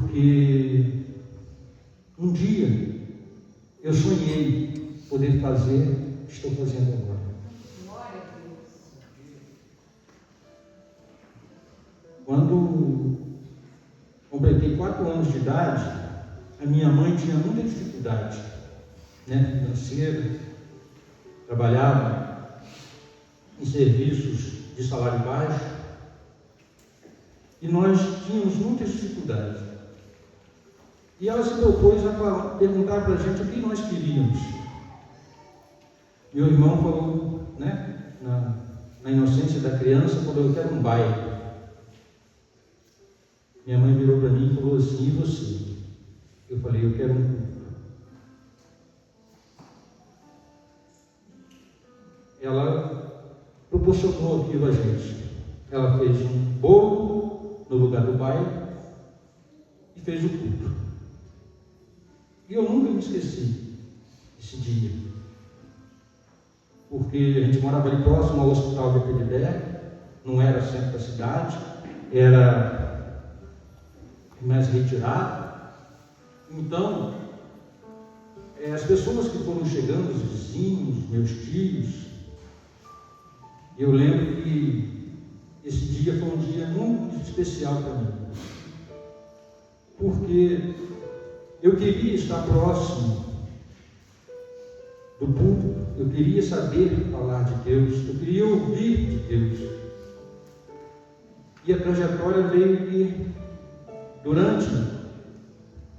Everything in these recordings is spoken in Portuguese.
porque um dia eu sonhei poder fazer o que estou fazendo agora. Quando completei 4 anos de idade, a minha mãe tinha muita dificuldade, financeira, trabalhava em serviços de salário baixo, e nós tínhamos muitas dificuldades. E ela se propôs a perguntar para a gente o que nós queríamos. Meu irmão falou, na inocência da criança, falou: eu quero um baile. Minha mãe virou para mim e falou assim: e você? Eu falei: eu quero um culto. Ela proporcionou aquilo a gente. Ela fez um bolo no lugar do baile e fez o culto. E eu nunca me esqueci desse dia, porque a gente morava ali próximo ao hospital de Epidé, não era centro da cidade, era mais retirado. Então, as pessoas que foram chegando, os vizinhos, meus tios, eu lembro que esse dia foi um dia muito especial para mim, porque eu queria estar próximo do público, eu queria saber falar de Deus, eu queria ouvir de Deus. E a trajetória veio que, durante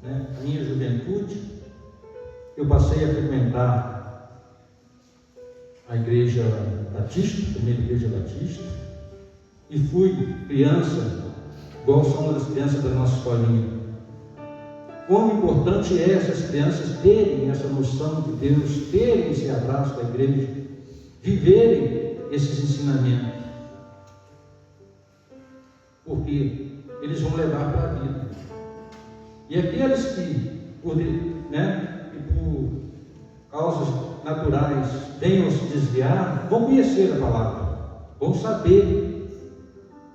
a minha juventude, eu passei a frequentar a igreja batista, a primeira igreja batista, e fui criança, igual são uma das crianças da nossa escolinha. Quão importante é essas crianças terem essa noção de Deus, terem esse abraço da igreja, viverem esses ensinamentos, porque eles vão levar para a vida. E aqueles que, por causas naturais, venham se desviar, vão conhecer a palavra, vão saber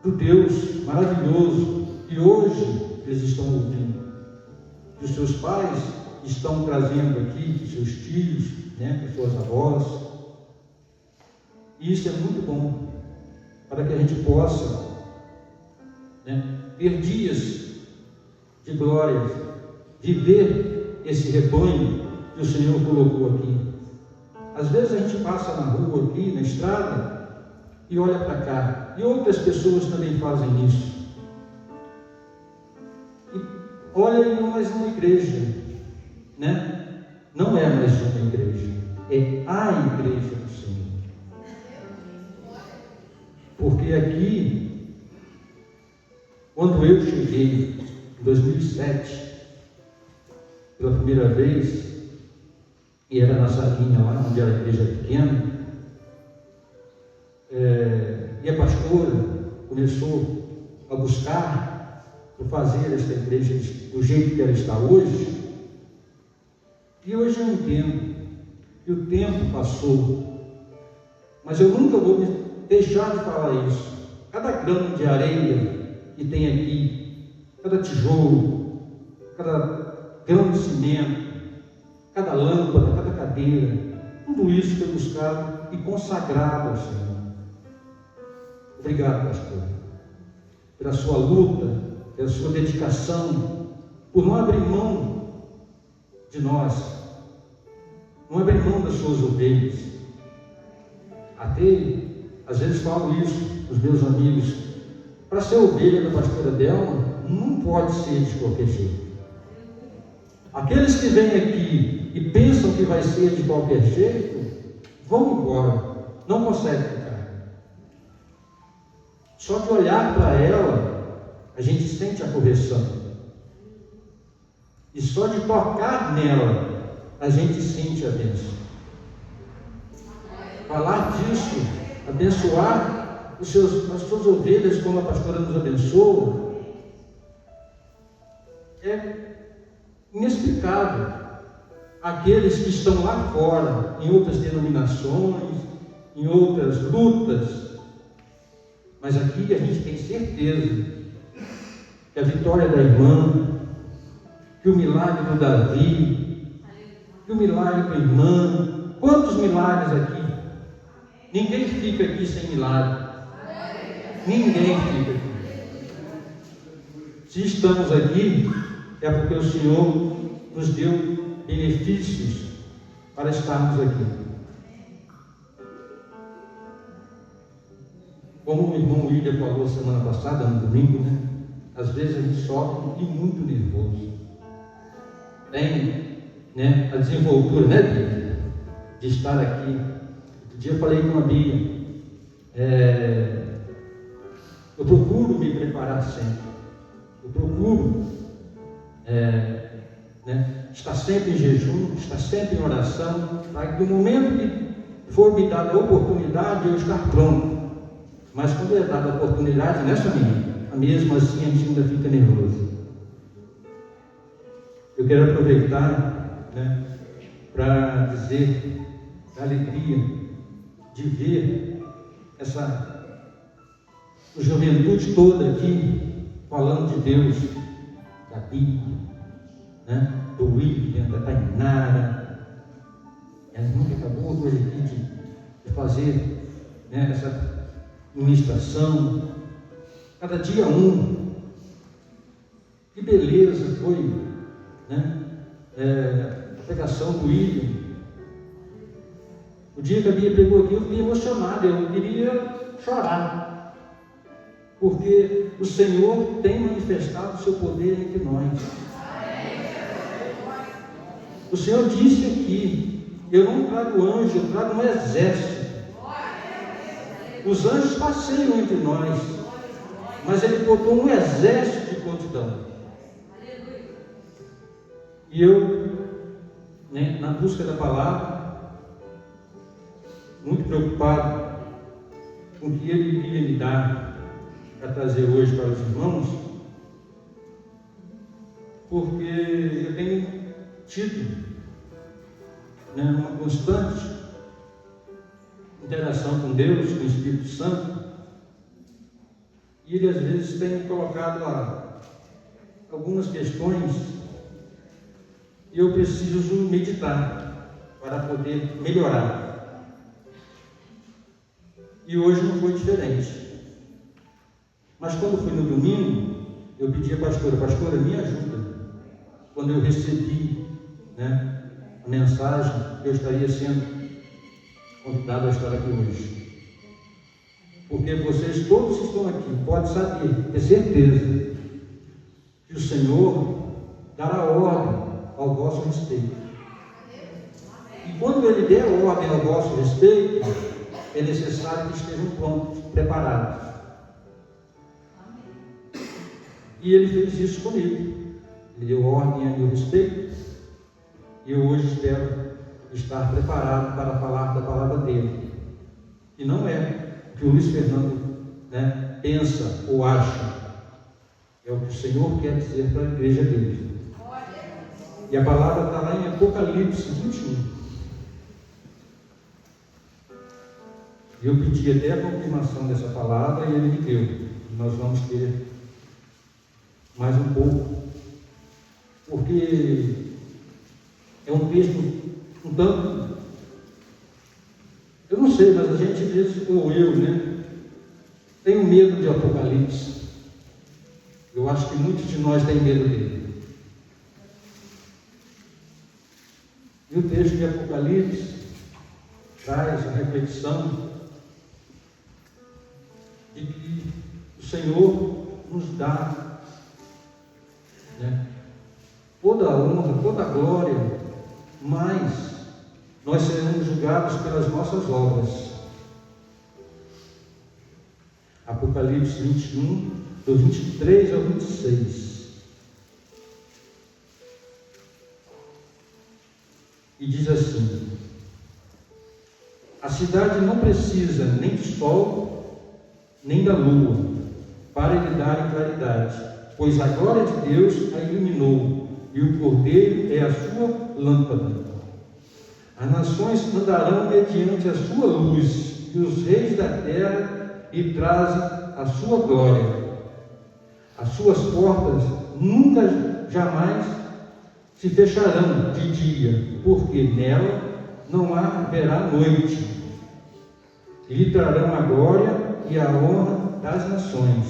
do Deus maravilhoso que hoje eles estão ouvindo, que os seus pais estão trazendo aqui, que seus tios, que suas avós. E isso é muito bom, para que a gente possa ter dias de glória, viver esse rebanho que o Senhor colocou aqui. Às vezes a gente passa na rua aqui, na estrada, e olha para cá, e outras pessoas também fazem isso. E olha, e não mais uma igreja, não é mais uma igreja, é a igreja do Senhor. Porque aqui, quando eu cheguei em 2007, pela primeira vez, e era na salinha lá, onde era a igreja pequena, e a pastora começou a buscar por fazer esta igreja do jeito que ela está hoje. E hoje eu entendo que o tempo passou, mas eu nunca vou me deixar de falar isso. Cada grão de areia que tem aqui, cada tijolo, cada grão de cimento, cada lâmpada, cada cadeira, tudo isso foi buscado e consagrado ao Senhor. Obrigado, pastor, pela sua luta, pela sua dedicação, por não abrir mão de nós, não abrir mão das suas ovelhas. Até, às vezes falo isso para os meus amigos: para ser ovelha da pastora Delma, não pode ser de qualquer jeito. Aqueles que vêm aqui e pensam que vai ser de qualquer jeito, vão embora, não conseguem ficar. Só de olhar para ela, a gente sente a correção. E só de tocar nela, a gente sente a bênção. Falar disso, abençoar as suas ovelhas como a pastora nos abençoa, é inexplicável. Aqueles que estão lá fora, em outras denominações, em outras lutas, mas aqui a gente tem certeza que a vitória da irmã, que o milagre do Davi, que o milagre do irmão. Quantos milagres aqui? Ninguém fica aqui sem milagre. Ninguém fica aqui. Se estamos aqui, é porque o Senhor nos deu benefícios para estarmos aqui. Como o irmão William falou semana passada, no domingo, né? Às vezes a gente sofre e muito nervoso. Tem, né, a desenvoltura, né, Bia, de estar aqui. Outro dia eu falei com a Bia, eu procuro me preparar sempre. Eu procuro estar sempre em jejum, estar sempre em oração, para que no momento que for me dada a oportunidade, eu estar pronto. Mas quando é dada a oportunidade, nessa mesmo assim a gente ainda fica nervoso. Eu quero aproveitar, né, para dizer a alegria de ver essa juventude toda aqui falando de Deus, da Bíblia, né, do William, da Tainara. A irmã que acabou hoje aqui de fazer, né, essa ministração, cada dia que beleza foi, né? A pregação do William. O dia que a Bia pegou aqui, eu fiquei emocionado, eu queria chorar, porque o Senhor tem manifestado o seu poder entre nós. O Senhor disse aqui: eu não trago anjo, eu trago um exército. Os anjos passeiam entre nós, mas Ele botou um exército de prontidão. E eu, né, na busca da palavra, muito preocupado com o que Ele iria me dar para trazer hoje para os irmãos, porque eu tenho tido, né, uma constante interação com Deus, com o Espírito Santo, e Ele às vezes tem colocado algumas questões e eu preciso meditar para poder melhorar. E hoje não foi diferente. Mas quando foi no domingo, eu pedi à pastora, me ajuda. Quando eu recebi, né, a mensagem que eu estaria sendo convidado a estar aqui hoje, porque vocês todos que estão aqui podem saber, ter certeza que o Senhor dará ordem ao vosso respeito. E quando Ele der ordem ao vosso respeito, é necessário que estejam prontos, preparados. E Ele fez isso comigo. Ele deu ordem a meu respeito, e eu hoje espero estar preparado para falar da palavra dele. E não é o que o Luiz Fernando, né, pensa ou acha, é o que o Senhor quer dizer para a igreja dele. E a palavra está lá em Apocalipse 21. E eu pedi até a confirmação dessa palavra e ele me deu. E nós vamos ter mais um pouco, porque é um texto um tanto, eu não sei, mas a gente às vezes, ou eu, né, tenho medo de Apocalipse. Eu acho que muitos de nós têm medo dele. E o texto de Apocalipse traz a reflexão de que o Senhor nos dá, né, toda a honra, toda a glória, mas nós seremos julgados pelas nossas obras. Apocalipse 21, do 23 ao 26. E diz assim: a cidade não precisa nem do sol, nem da lua, para lhe darem claridade, pois a glória de Deus a iluminou, e o Cordeiro é a sua lâmpada. As nações andarão mediante a sua luz, e os reis da terra lhe trazem a sua glória. As suas portas nunca jamais se fecharão de dia, porque nela não haverá noite. E lhe trarão a glória e a honra das nações.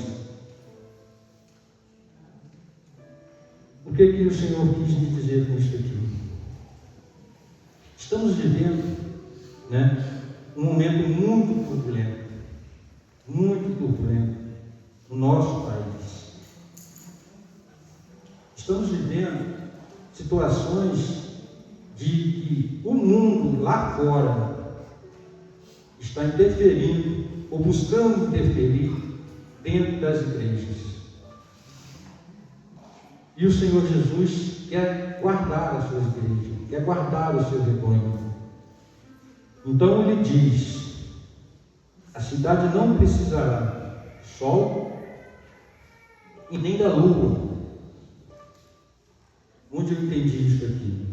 O que o Senhor quis me dizer com isso aqui? Estamos vivendo, um momento muito turbulento no nosso país. Estamos vivendo situações de que o mundo lá fora está interferindo ou buscando interferir dentro das igrejas. E o Senhor Jesus quer guardar as suas igrejas, quer guardar o seu rebanho. Então ele diz: a cidade não precisará sol e nem da lua. Onde eu entendi isso aqui?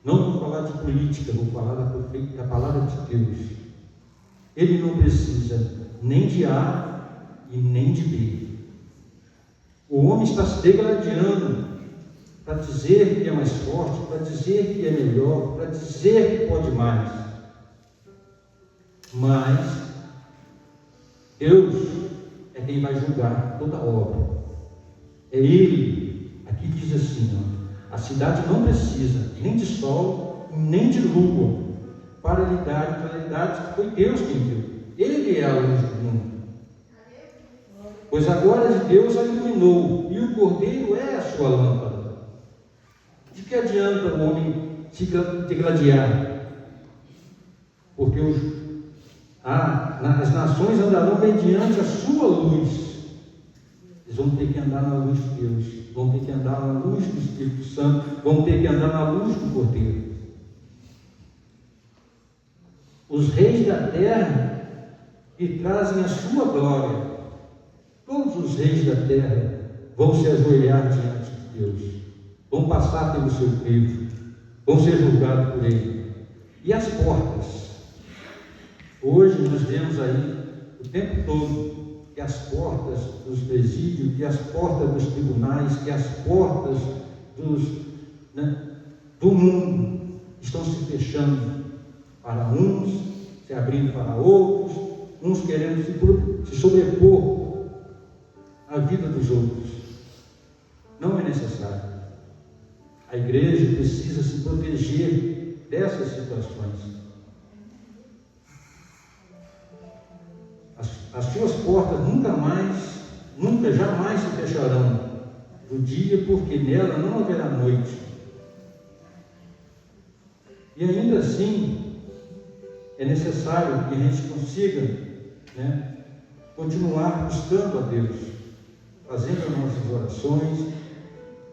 Não vou falar de política, vou falar da palavra de Deus. Ele não precisa nem de A e nem de B. O homem está se degradando para dizer que é mais forte, para dizer que é melhor, para dizer que pode mais. Mas Deus é quem vai julgar toda a obra. É Ele. Aqui diz assim, a cidade não precisa nem de sol, nem de lua, para lhe dar claridade, que foi Deus quem deu. Ele é a luz do mundo. Pois a glória de Deus a iluminou, e o Cordeiro é a sua lâmpada. De que adianta o homem se degladiar? Porque as nações andarão mediante a sua luz. Eles vão ter que andar na luz de Deus, vão ter que andar na luz do Espírito Santo, vão ter que andar na luz do Cordeiro. Os reis da terra que trazem a sua glória, todos os reis da terra vão se ajoelhar diante de Deus, vão passar pelo seu crivo, vão ser julgados por Ele. E as portas? Hoje nós vemos aí o tempo todo que as portas dos presídios, que as portas dos tribunais, que as portas do mundo estão se fechando para uns, se abrindo para outros, uns querendo se sobrepor à vida dos outros. Não é necessário. A igreja precisa se proteger dessas situações. As suas portas nunca, jamais se fecharão do dia, porque nela não haverá noite. E ainda assim, é necessário que a gente consiga continuar buscando a Deus, fazendo as nossas orações,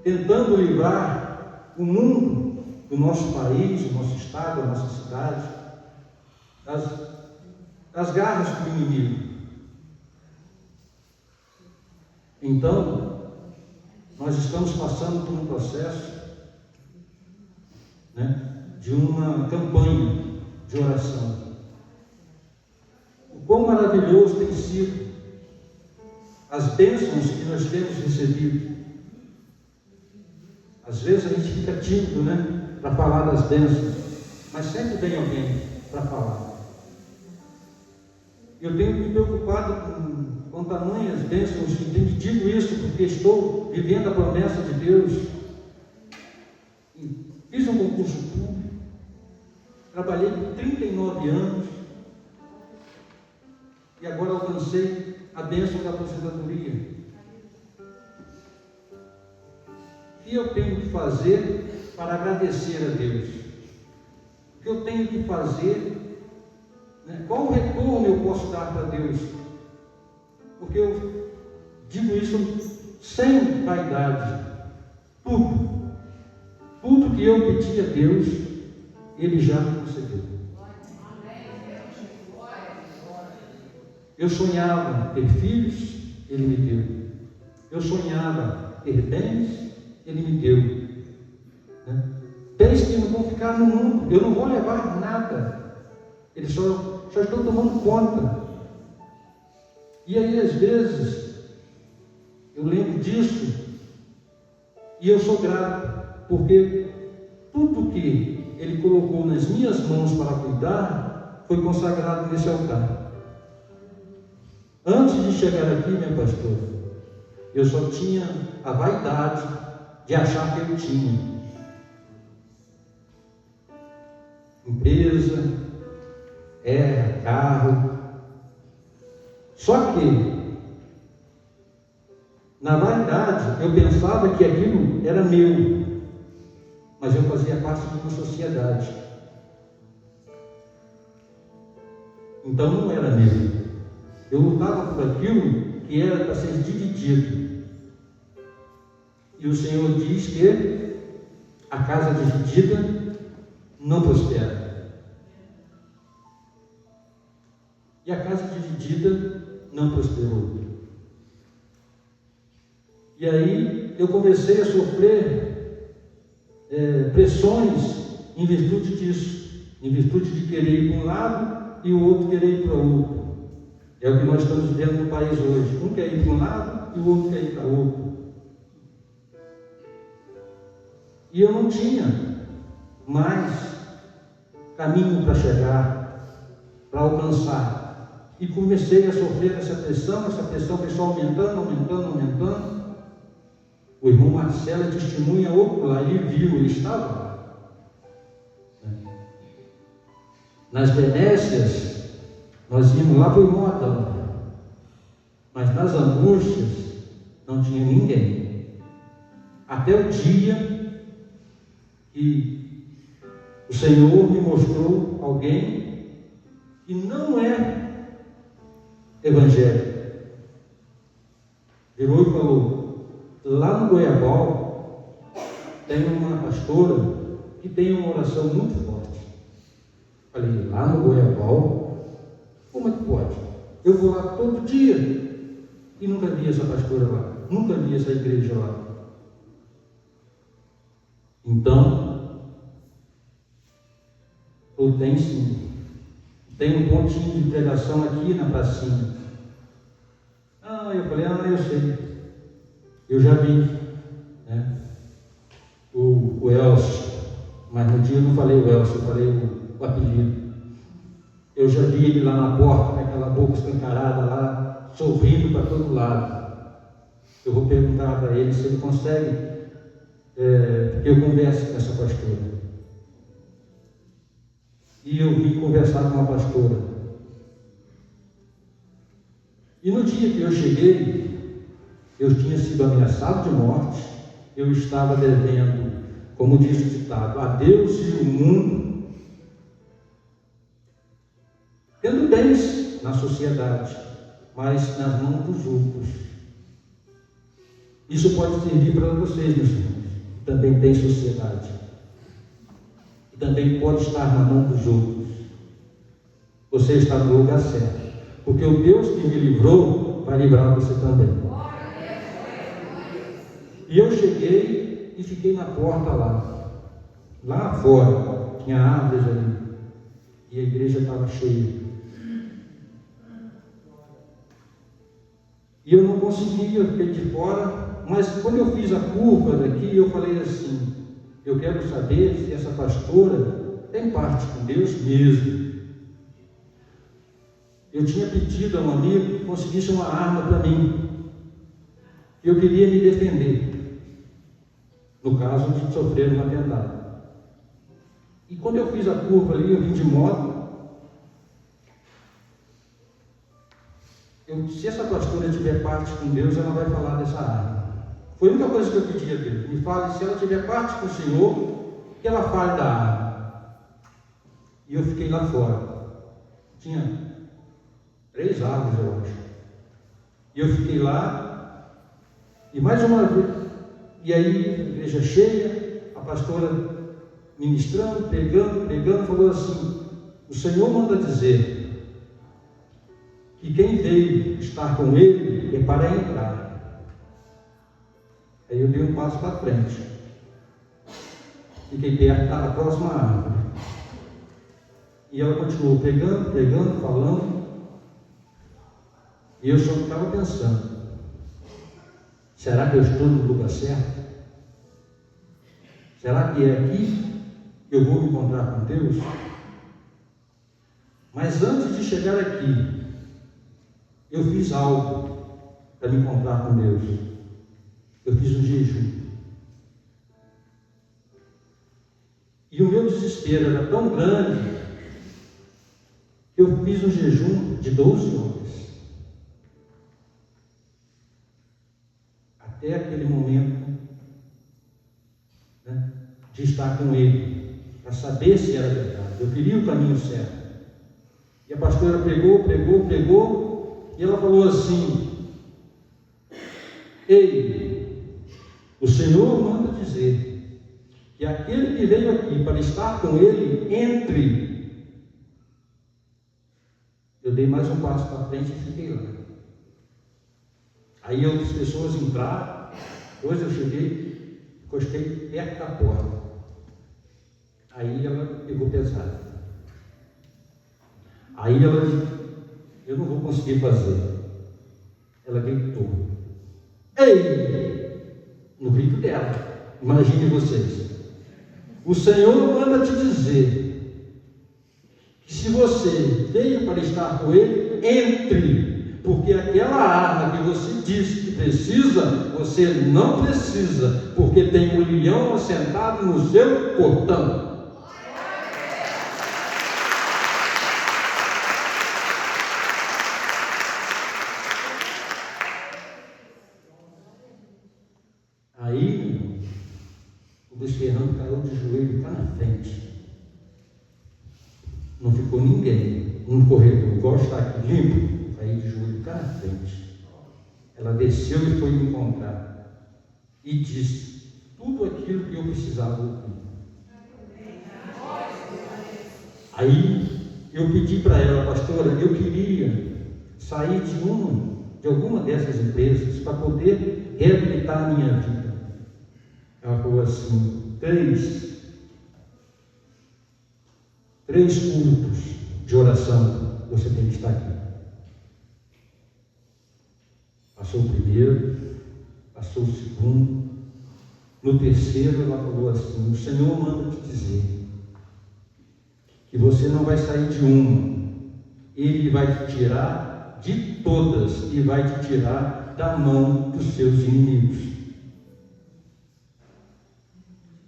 tentando livrar o mundo do nosso país, do nosso estado, da nossa cidade, das garras do inimigo. Então, nós estamos passando por um processo de uma campanha de oração. O quão maravilhoso tem sido as bênçãos que nós temos recebido. Às vezes a gente fica tímido, para falar das bênçãos, mas sempre vem alguém para falar. Eu tenho me preocupado com tamanhas bênçãos, e digo isso porque estou vivendo a promessa de Deus. Fiz um concurso público, trabalhei por 39 anos e agora alcancei a bênção da aposentadoria. O que eu tenho que fazer para agradecer a Deus? O que eu tenho que fazer? Qual retorno eu posso dar para Deus? Porque eu digo isso sem vaidade. Tudo que eu pedi a Deus, Ele já me concedeu. Eu sonhava ter filhos, Ele me deu. Eu sonhava ter bens, Ele me deu. Bens que não vão ficar no mundo, eu não vou levar nada. Eles só estão tomando conta. E aí, às vezes, eu lembro disso e eu sou grato. porque tudo que Ele colocou nas minhas mãos para cuidar foi consagrado nesse altar. Antes de chegar aqui, minha pastora, eu só tinha a vaidade de achar que eu tinha empresa, carro. Só que, na vaidade, eu pensava que aquilo era meu, mas eu fazia parte de uma sociedade. Então não era meu. Eu lutava por aquilo que era para ser dividido. E o Senhor diz que a casa dividida não prospera. E a casa dividida não prosperou. E aí eu comecei a sofrer pressões em virtude disso, em virtude de querer ir para um lado e o outro querer ir para o outro. É o que nós estamos vendo no país hoje. Um quer ir para um lado e o outro quer ir para o outro. E eu não tinha mais caminho para chegar, para alcançar. E comecei a sofrer essa pressão foi só aumentando. O irmão Marcelo testemunha ocular, ele viu, ele estava lá. Nas benécias, nós íamos lá para o irmão Adão, mas nas angústias não tinha ninguém. Até o dia que o Senhor me mostrou alguém que não é evangélico. Virou e falou: lá no Goiabal tem uma pastora que tem uma oração muito forte. Falei: lá no Goiabal? Como é que pode? Eu vou lá todo dia e nunca vi essa pastora lá, nunca vi essa igreja lá. Então, tem sim. Tem um pontinho de pregação aqui na pracinha. Eu falei: eu sei. Eu já vi, né? O Elcio, mas no dia eu não falei o Elcio, eu falei o apelido. Eu já vi ele lá na porta, com aquela boca escancarada lá, sorrindo para todo lado. Eu vou perguntar para ele se ele consegue, porque eu converso com essa pastora. E eu vim conversar com a pastora. E no dia que eu cheguei, eu tinha sido ameaçado de morte, eu estava devendo, como diz o ditado, a Deus e o mundo, tendo bens na sociedade, mas nas mãos dos outros. Isso pode servir para vocês, meus irmãos, que também tem sociedade. E também pode estar na mão dos outros. Você está no lugar certo. Porque o Deus que me livrou vai livrar você também. E eu cheguei e fiquei na porta lá. Lá fora, tinha árvores ali. E a igreja estava cheia. E eu não conseguia, eu fiquei de fora. Mas quando eu fiz a curva daqui, eu falei assim: eu quero saber se essa pastora tem parte com Deus mesmo. Eu tinha pedido a um amigo que conseguisse uma arma para mim. Eu queria me defender, no caso de sofrer um atentado. E quando eu fiz a curva ali, eu vim de moto. Se essa pastora tiver parte com Deus, ela vai falar dessa arma. Foi a única coisa que eu pedi a Deus: me fale, se ela tiver parte com o Senhor, que ela fale da arma. E eu fiquei lá fora. Tinha 3 árvores, eu acho. E eu fiquei lá, e mais uma vez, e aí, a igreja cheia, a pastora ministrando, pregando, falou assim: o Senhor manda dizer que quem veio estar com Ele é para entrar. Aí eu dei um passo para frente, fiquei perto da próxima árvore, e ela continuou pregando, falando. E eu só ficava pensando: será que eu estou no lugar certo? Será que é aqui que eu vou me encontrar com Deus? Mas antes de chegar aqui, eu fiz algo para me encontrar com Deus. Eu fiz um jejum. E o meu desespero era tão grande que eu fiz um jejum de 12 horas. Até aquele momento, né, de estar com Ele, para saber se era verdade. Eu queria o caminho certo. E a pastora pregou, e ela falou assim: ei, o Senhor manda dizer que aquele que veio aqui para estar com Ele, entre. Eu dei mais um passo para frente e fiquei lá. Aí outras pessoas entraram, depois eu cheguei, encostei perto da porta. Aí ela pegou pesado. Aí ela disse: eu não vou conseguir fazer. Ela gritou: ei! No grito dela. Imagine vocês. O Senhor manda te dizer que se você veio para estar com Ele, entre, porque aquela arma que você disse que precisa, você não precisa, porque tem um leão assentado no seu portão. Aí, o Luiz Fernando caiu de joelho cá na frente. Não ficou ninguém no corredor, igual está aqui limpo, caiu de joelho cá na frente. Ela desceu e foi me encontrar e disse tudo aquilo que eu precisava ouvir. Aí eu pedi para ela: pastora, eu queria sair de alguma dessas empresas para poder reabilitar a minha vida. Ela falou assim: três cultos de oração você tem que estar aqui. Passou o primeiro, passou o segundo, no terceiro ela falou assim: o Senhor manda te dizer que você não vai sair de uma, Ele vai te tirar de todas e vai te tirar da mão dos seus inimigos.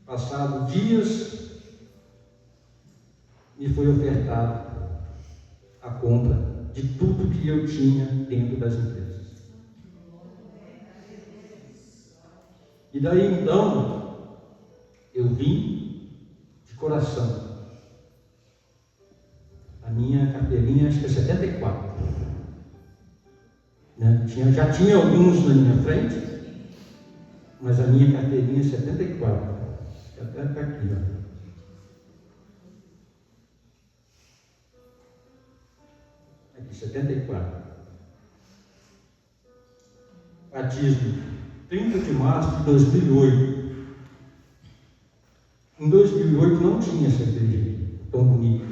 Passado dias, me foi ofertado a compra de tudo que eu tinha dentro das empresas. E daí então, eu vim de coração. A minha carteirinha, acho que é 74. Né? Já tinha alguns na minha frente, mas a minha carteirinha é 74. Até está aqui, ó. Aqui, 74. Batismo, 30 de março de 2008. Em 2008 não tinha essa igreja tão bonita.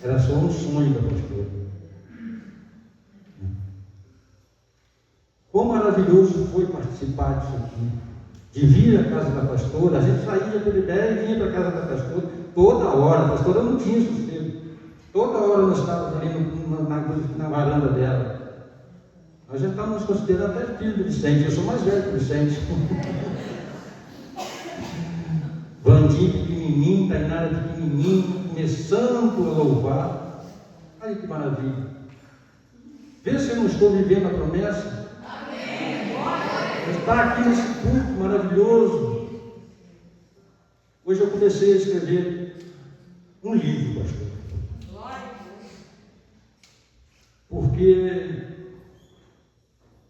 Era só um sonho da pastora. Quão maravilhoso foi participar disso aqui, de vir à casa da pastora. A gente saía pela ideia e vinha para a casa da pastora toda hora. A pastora não tinha sossego. Toda hora nós estávamos ali na varanda dela. Nós já estávamos considerando até filho do Vicente. Eu sou mais velho que o Vicente. Vandinho pequenininho, Tainara pequenininho, começando a louvar. Olha que maravilha. Vê se eu não estou vivendo a promessa. Está aqui nesse culto maravilhoso. Hoje eu comecei a escrever um livro, pastor. Porque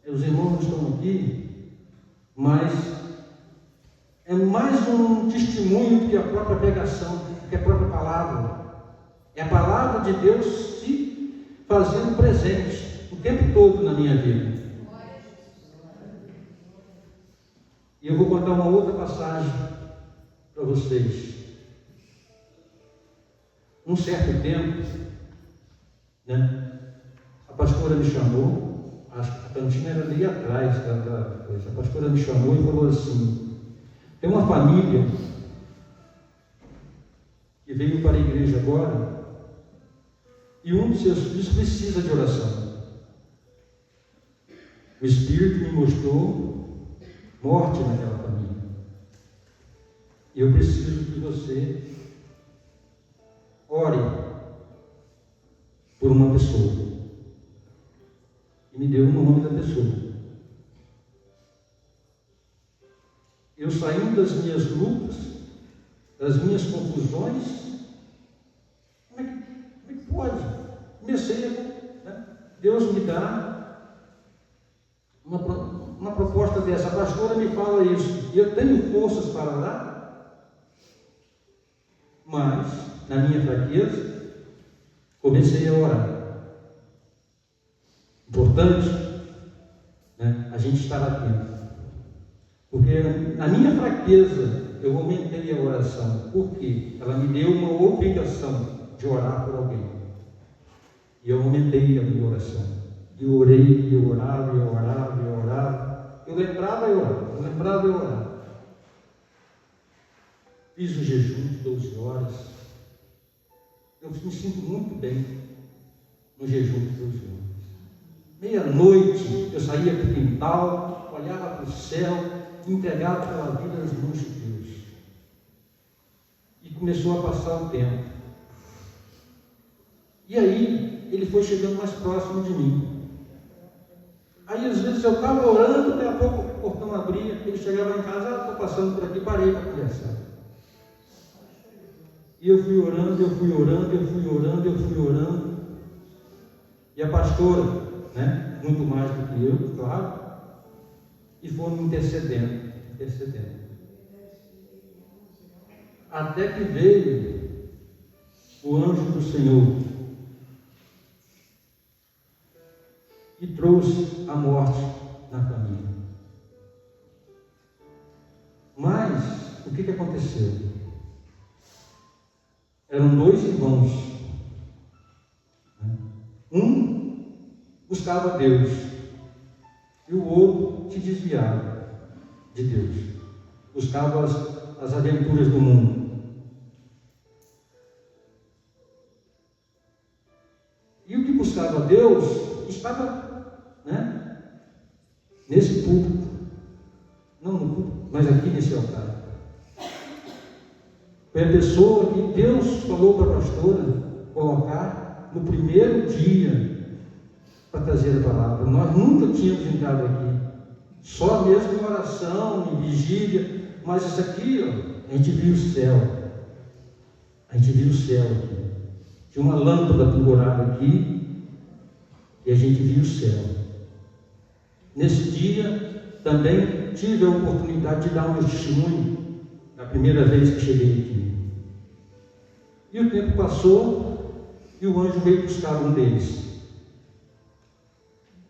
os irmãos não estão aqui, mas é mais um testemunho do que a própria pregação, do que a própria palavra. É a palavra de Deus se fazendo presente o tempo todo na minha vida. E eu vou contar uma outra passagem para vocês. Um certo tempo, né, a pastora me chamou, a cantina era ali atrás da coisa. A pastora me chamou e falou assim: Tem uma família que veio para a igreja agora e um dos seus filhos precisa de oração. O Espírito me mostrou morte naquela família. E eu preciso que você ore por uma pessoa. E me deu o nome da pessoa. Eu saindo das minhas lutas, das minhas confusões, como é que pode? Comecei a, né? Deus me dá uma proposta dessa. A pastora me fala isso, e eu tenho forças para orar, mas, na minha fraqueza, comecei a orar. Importante, né, a gente estar atento. Porque na minha fraqueza eu aumentei a oração. Por quê? Ela me deu uma obrigação de orar por alguém. E eu aumentei a minha oração. E eu orei, e eu orava, e eu orava, e eu orava. Eu lembrava e eu orava, eu lembrava e eu orava. Fiz um jejum de 12 horas. Eu me sinto muito bem no jejum de 12 horas. Meia-noite eu saía para o quintal, olhava para o céu, entregado pela vida nas mãos de Deus. E começou a passar o tempo. E aí, ele foi chegando mais próximo de mim. Aí, às vezes, eu estava orando, daqui a pouco o portão abria, ele chegava em casa, estou passando por aqui, parei para conversar. E eu fui orando, eu fui orando, eu fui orando, eu fui orando. E a pastora, né, muito mais do que eu, claro, e foram intercedendo. Até que veio o anjo do Senhor e trouxe a morte na família. Mas, o que aconteceu? Eram dois irmãos. Um buscava Deus e o outro se desviava de Deus, buscava as aventuras do mundo. E o que buscava Deus estava, né, nesse púlpito, não no púlpito, mas aqui nesse altar. Foi a pessoa que Deus falou para a pastora colocar no primeiro dia para trazer a palavra. Nós nunca tínhamos entrado aqui, só mesmo em oração, em vigília, mas isso aqui, ó, a gente viu o céu, aqui. Tinha uma lâmpada pendurada aqui e a gente viu o céu. Nesse dia também tive a oportunidade de dar um testemunho da primeira vez que cheguei aqui. E o tempo passou e o anjo veio buscar um deles.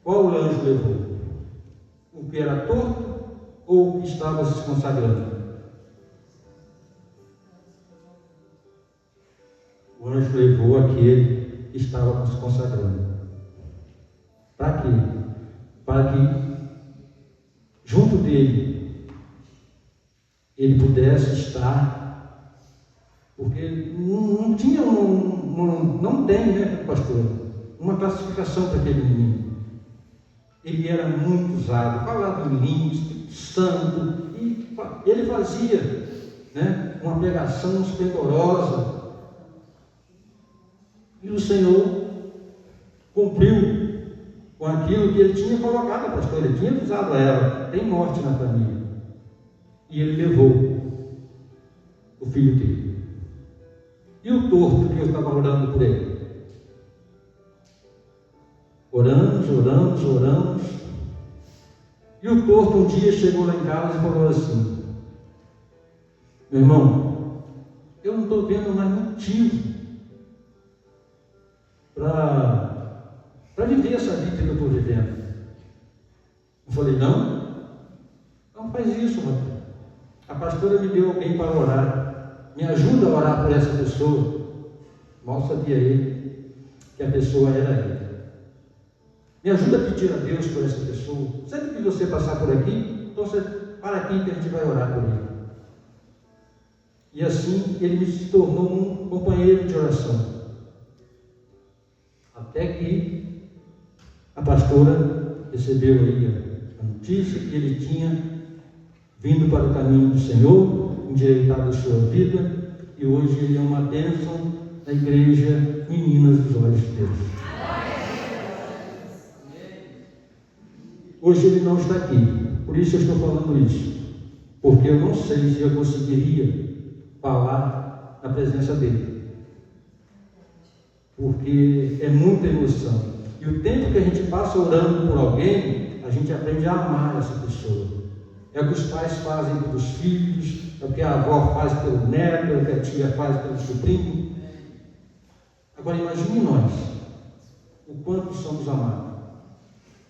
Qual o anjo levou? O que era torto ou o que estava se consagrando? O anjo levou aquele que estava se consagrando. Para quê? Para que junto dele ele pudesse estar, porque não tinha não tem, né, pastor, uma classificação para aquele menino. Ele era muito usado, falava em línguas, santo, e ele fazia, né, uma pregação esplendorosa. E o Senhor cumpriu com aquilo que ele tinha colocado a pastora, ele tinha avisado a ela: tem morte na família. E ele levou o filho dele. E o torto que eu estava orando por ele? Oramos. E o torto um dia chegou lá em casa e falou assim: meu irmão, eu não estou vendo mais motivo para viver essa vida que eu estou vivendo. Eu falei: não faz isso, rapaz. A pastora me deu alguém para orar, me ajuda a orar por essa pessoa. Mal sabia ele que a pessoa era ele. Me ajuda a pedir a Deus por essa pessoa. Sempre que você passar por aqui, então você para aqui que a gente vai orar por ele. E assim ele se tornou um companheiro de oração. Até que a pastora recebeu aí a notícia que ele tinha vindo para o caminho do Senhor, endireitado a sua vida, e hoje ele é uma bênção na igreja Meninas dos Olhos de Deus. Hoje ele não está aqui, por isso eu estou falando isso, porque eu não sei se eu conseguiria falar na presença dele, porque é muita emoção, e o tempo que a gente passa orando por alguém, a gente aprende a amar essa pessoa. É o que os pais fazem pelos filhos, é o que a avó faz pelo neto, é o que a tia faz pelo sobrinho. Agora imagine nós, o quanto somos amados,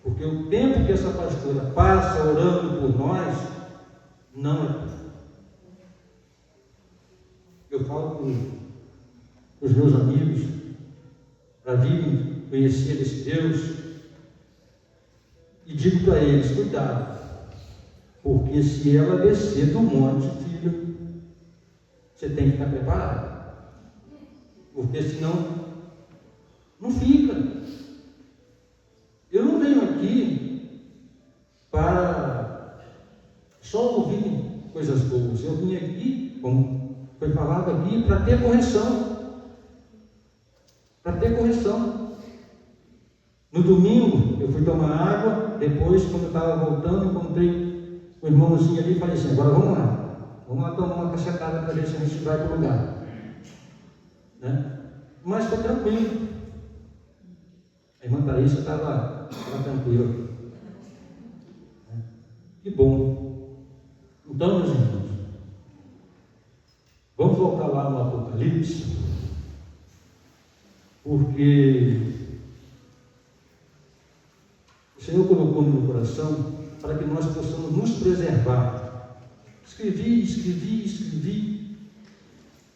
porque o tempo que essa pastora passa orando por nós, não é pouco. Eu falo com os meus amigos, para virem conhecer esse Deus, e digo para eles, cuidado, porque se ela descer do monte, filho, você tem que estar preparado, porque senão não fica. Eu não venho aqui para só ouvir coisas boas, eu vim aqui, como foi falado aqui, para ter correção. Para ter correção. No domingo, eu fui tomar água, depois, quando eu estava voltando, encontrei um irmãozinho ali e falei assim, agora vamos lá tomar uma cacetada para ver se a gente vai para o lugar. Né? Mas foi tranquilo. A irmã Thaísa estava tranquila. Né? Que bom. Então, meus irmãos, vamos voltar lá no Apocalipse, porque o Senhor colocou no meu coração para que nós possamos nos preservar. Escrevi,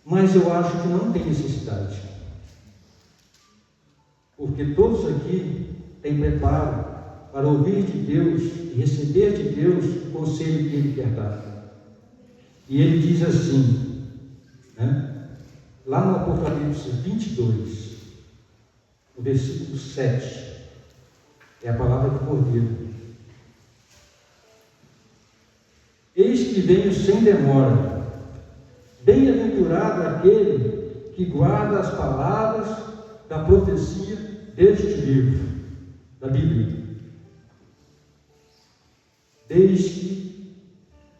mas eu acho que não tem necessidade, porque todos aqui têm preparo para ouvir de Deus e receber de Deus o conselho que Ele quer dar. E Ele diz assim, né? Lá no Apocalipse 22, no versículo 7, é a palavra do Cordeiro. Eis que venho sem demora, bem-aventurado aquele que guarda as palavras da profecia deste livro, da Bíblia. Desde que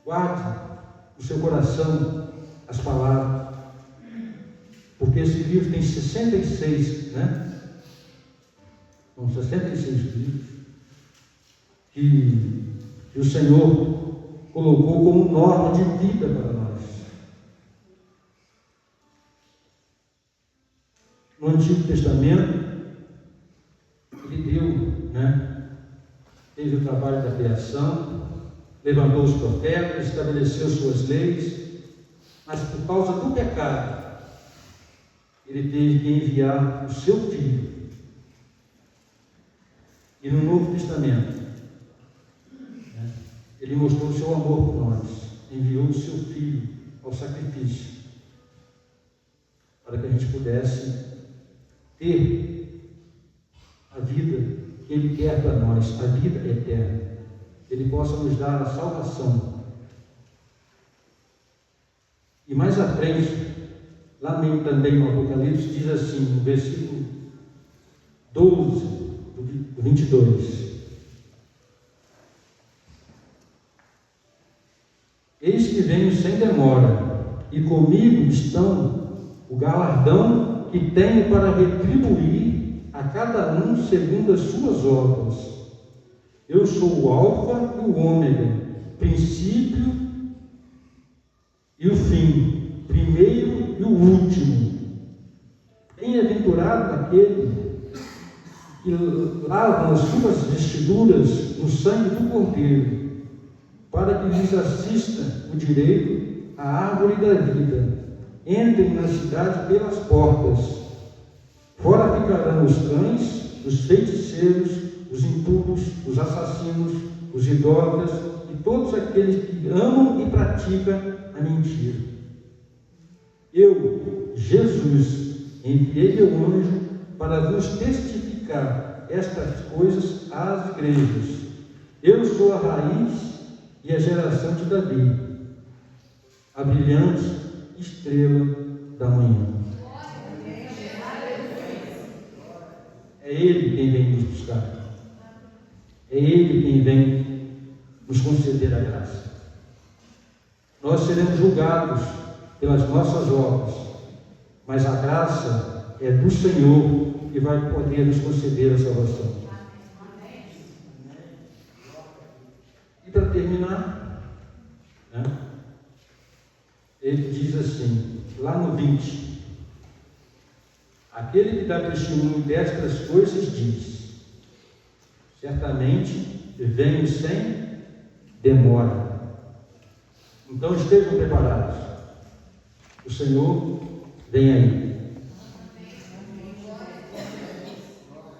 guarde no seu coração as palavras, porque esse livro tem 66, né? São 66 livros que o Senhor colocou como norma de vida para nós. No Antigo Testamento, Ele deu, né? Fez o trabalho da criação, levantou os profetas, estabeleceu suas leis, mas por causa do pecado, Ele teve que enviar o seu Filho. E no Novo Testamento, né, Ele mostrou o seu amor por nós, enviou o seu Filho ao sacrifício, para que a gente pudesse ter a vida que Ele quer para nós, a vida eterna. Ele possa nos dar a salvação. E mais à frente, lá também no Apocalipse, diz assim, no versículo 12, do 22. Eis que venho sem demora, e comigo estão o galardão que tenho para retribuir a cada um segundo as suas obras. Eu sou o Alfa e o Ômega, princípio e o fim, primeiro e o último. Bem-aventurado aquele que lavam as suas vestiduras no sangue do Cordeiro, para que lhes assista o direito à árvore da vida. Entrem na cidade pelas portas. Fora ficarão os cães, os feiticeiros, os impuros, os assassinos, os idólatras e todos aqueles que amam e praticam a mentira. Eu, Jesus, enviei meu anjo para vos testificar estas coisas às igrejas. Eu sou a raiz e a geração de Davi, a brilhante estrela da manhã. É Ele quem vem nos buscar. É Ele quem vem nos conceder a graça. Nós seremos julgados pelas nossas obras, mas a graça é do Senhor que vai poder nos conceder a salvação. E para terminar, né, ele diz assim, lá no 20, aquele que dá testemunho destas coisas diz, certamente venho sem demora. Então estejam preparados. O Senhor vem aí.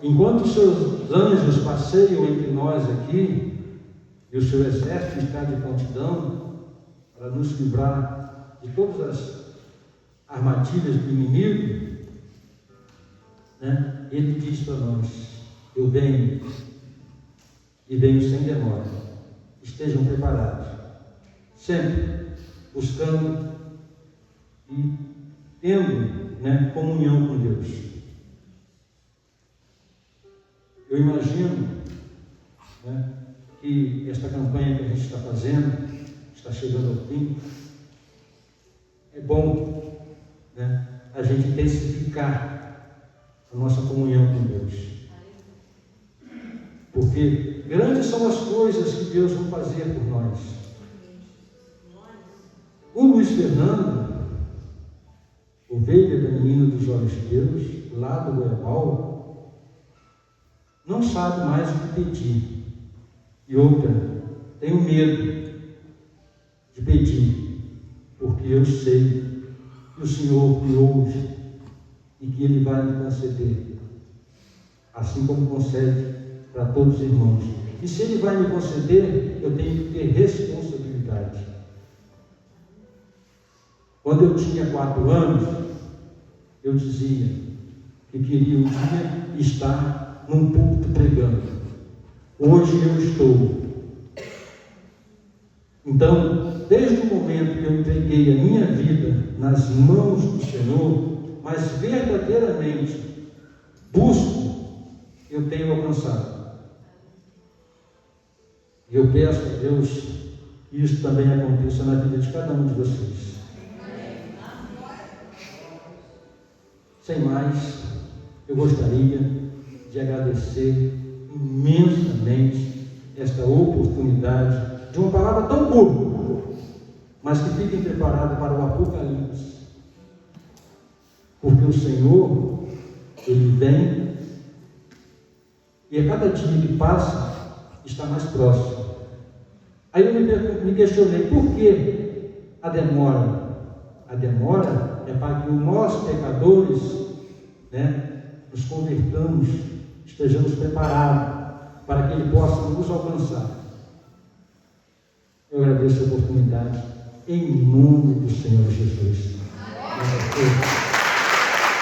Enquanto os seus anjos passeiam entre nós aqui, e o seu exército está de prontidão para nos livrar de todas as armadilhas do inimigo, né? Ele diz para nós, eu venho e venho sem demora. Estejam preparados, sempre buscando e tendo, né, comunhão com Deus. Eu imagino, né, que esta campanha que a gente está fazendo, está chegando ao fim, é bom, né, a gente intensificar a nossa comunhão com Deus. Porque grandes são as coisas que Deus vai fazer por nós. O Luiz Fernando, ovelha da menina dos olhos de Deus, lá do Goiabal, não sabe mais o que pedir. E outra, tenho medo de pedir, porque eu sei que o Senhor me ouve e que Ele vai me conceder, assim como concede para todos os irmãos. E se Ele vai me conceder, eu tenho que ter responsabilidade. Quando eu tinha 4 anos, eu dizia que queria um dia estar num púlpito pregando. Hoje eu estou. Então, desde o momento que eu entreguei a minha vida nas mãos do Senhor, mas verdadeiramente busco, eu tenho alcançado. E eu peço a Deus que isso também aconteça na vida de cada um de vocês. Sem mais, eu gostaria de agradecer imensamente esta oportunidade de uma palavra tão curta, mas que fiquem preparados para o Apocalipse, porque o Senhor, Ele vem e a cada dia que passa está mais próximo. Aí eu me questionei, por que a demora? A demora é para que nós pecadores, né, nos convertamos, estejamos preparados para que Ele possa nos alcançar. Eu agradeço a oportunidade em nome do Senhor Jesus.